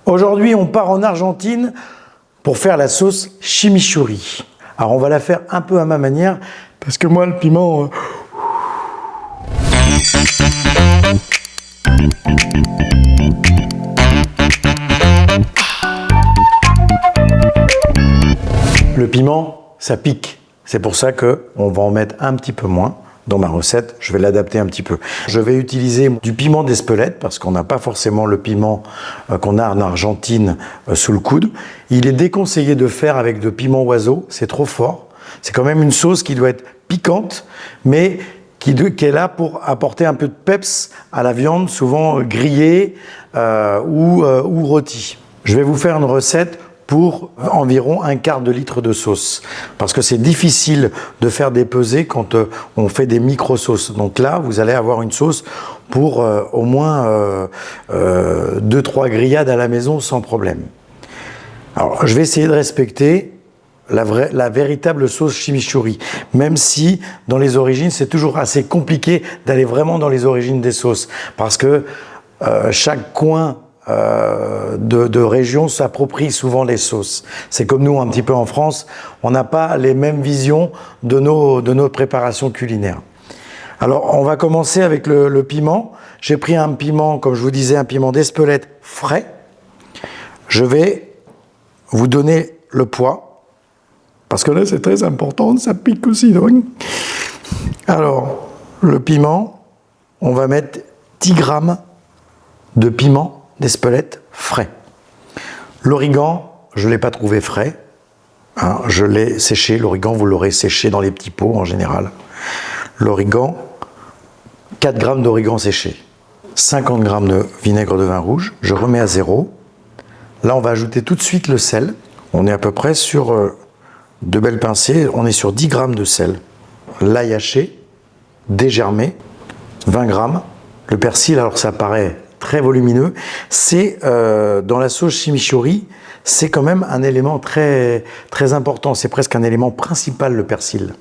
Aujourd'hui, on part en Argentine pour faire la sauce chimichurri. Alors, on va la faire un peu à ma manière, parce que moi, le piment... Le piment, ça pique. C'est pour ça qu'on va en mettre un petit peu moins. Dans ma recette, je vais l'adapter un petit peu. Je vais utiliser du piment d'Espelette parce qu'on n'a pas forcément le piment qu'on a en Argentine sous le coude. Il est déconseillé de faire avec de piment oiseau, c'est trop fort. C'est quand même une sauce qui doit être piquante, mais qui est là pour apporter un peu de peps à la viande, souvent grillée ou rôtie. Je vais vous faire une recette pour environ 1/4 de litre de sauce. Parce que c'est difficile de faire des pesées quand on fait des micro-sauces. Donc là, vous allez avoir une sauce pour au moins 2-3 grillades à la maison sans problème. Alors, je vais essayer de respecter la véritable sauce chimichurri. Même si, dans les origines, c'est toujours assez compliqué d'aller vraiment dans les origines des sauces. Parce que chaque coin de région s'approprie souvent les sauces. C'est comme nous un petit peu en France, on n'a pas les mêmes visions de nos préparations culinaires. Alors on va commencer avec le piment. J'ai pris un piment, comme je vous disais, un piment d'Espelette frais. Je vais vous donner le poids, parce que là c'est très important, ça pique aussi. Donc. Alors le piment, on va mettre 10 grammes de piment d'Espelette frais. L'origan, je ne l'ai pas trouvé frais. Hein, je l'ai séché. L'origan, vous l'aurez séché dans les petits pots en général. L'origan, 4 grammes d'origan séché. 50 grammes de vinaigre de vin rouge. Je remets à 0. Là, on va ajouter tout de suite le sel. On est à peu près sur de belles pincées. On est sur 10 grammes de sel. L'ail haché, dégermé, 20 grammes. Le persil, alors ça paraît très volumineux, c'est dans la sauce chimichurri, c'est quand même un élément très, très important, c'est presque un élément principal le persil.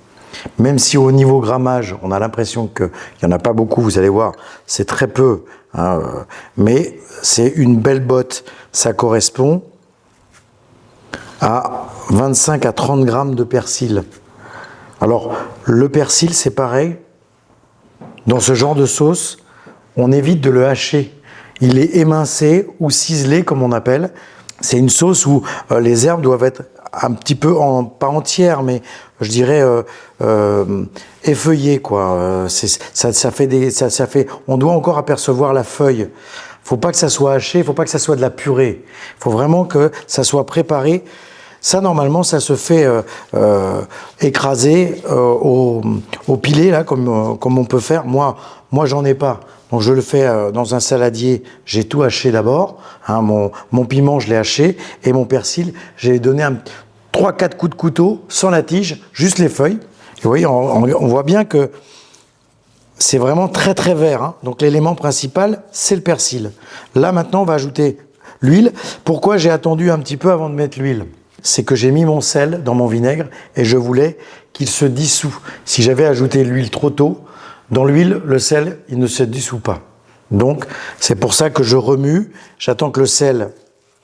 Même si au niveau grammage, on a l'impression qu'il n'y en a pas beaucoup, vous allez voir, c'est très peu, hein, mais c'est une belle botte, ça correspond à 25 à 30 grammes de persil. Alors, le persil, c'est pareil, dans ce genre de sauce, on évite de le hacher. Il est émincé ou ciselé, comme on appelle. C'est une sauce où les herbes doivent être un petit peu, pas entières, mais je dirais effeuillées, quoi. Ça fait, on doit encore apercevoir la feuille. Faut pas que ça soit haché, faut pas que ça soit de la purée. Faut vraiment que ça soit préparé. Ça, normalement, ça se fait écraser au pilet, là, comme on peut faire. Moi, j'en ai pas. Donc, je le fais dans un saladier. J'ai tout haché d'abord. Hein, mon piment, je l'ai haché. Et mon persil, j'ai donné 3-4 coups de couteau, sans la tige, juste les feuilles. Et vous voyez, on voit bien que c'est vraiment très, très vert. Hein. Donc, l'élément principal, c'est le persil. Là, maintenant, on va ajouter l'huile. Pourquoi j'ai attendu un petit peu avant de mettre l'huile ? C'est que j'ai mis mon sel dans mon vinaigre et je voulais qu'il se dissout. Si j'avais ajouté l'huile trop tôt, dans l'huile, le sel, il ne se dissout pas. Donc, c'est pour ça que je remue. J'attends que le sel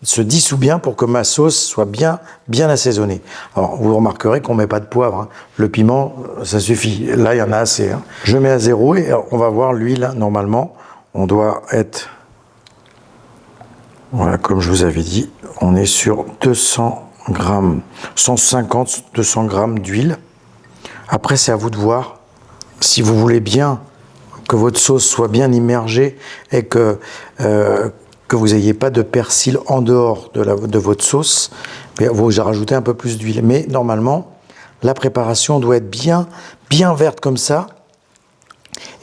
se dissout bien pour que ma sauce soit bien assaisonnée. Alors, vous remarquerez qu'on ne met pas de poivre. Hein. Le piment, ça suffit. Là, il y en a assez. Hein. Je mets à 0 et on va voir l'huile. Normalement, on doit être... Voilà, comme je vous avais dit, on est sur 200 grammes, 150-200 grammes d'huile. Après, c'est à vous de voir si vous voulez bien que votre sauce soit bien immergée et que vous n'ayez pas de persil en dehors de votre sauce. Vous rajoutez un peu plus d'huile. Mais normalement, la préparation doit être bien verte comme ça.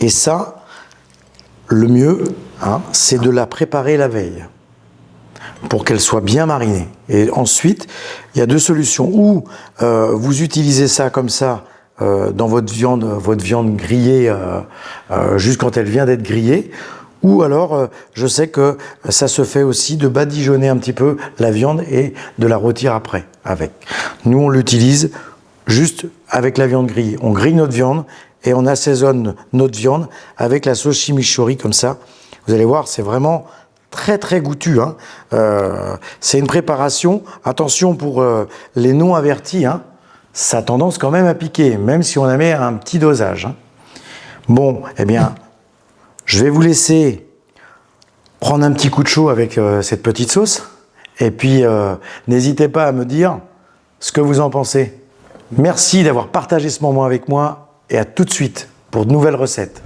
Et ça, le mieux, hein, c'est de la préparer la veille, pour qu'elle soit bien marinée. Et ensuite, il y a deux solutions. Ou vous utilisez ça comme ça dans votre viande grillée juste quand elle vient d'être grillée. Ou alors, je sais que ça se fait aussi de badigeonner un petit peu la viande et de la rôtir après avec. Nous, on l'utilise juste avec la viande grillée. On grille notre viande et on assaisonne notre viande avec la sauce chimichurri comme ça. Vous allez voir, c'est vraiment très très goûtu. Hein. C'est une préparation, attention pour les non avertis, hein, ça a tendance quand même à piquer, même si on en met un petit dosage. Hein. Bon, eh bien, je vais vous laisser prendre un petit coup de chaud avec cette petite sauce. Et puis, n'hésitez pas à me dire ce que vous en pensez. Merci d'avoir partagé ce moment avec moi et à tout de suite pour de nouvelles recettes.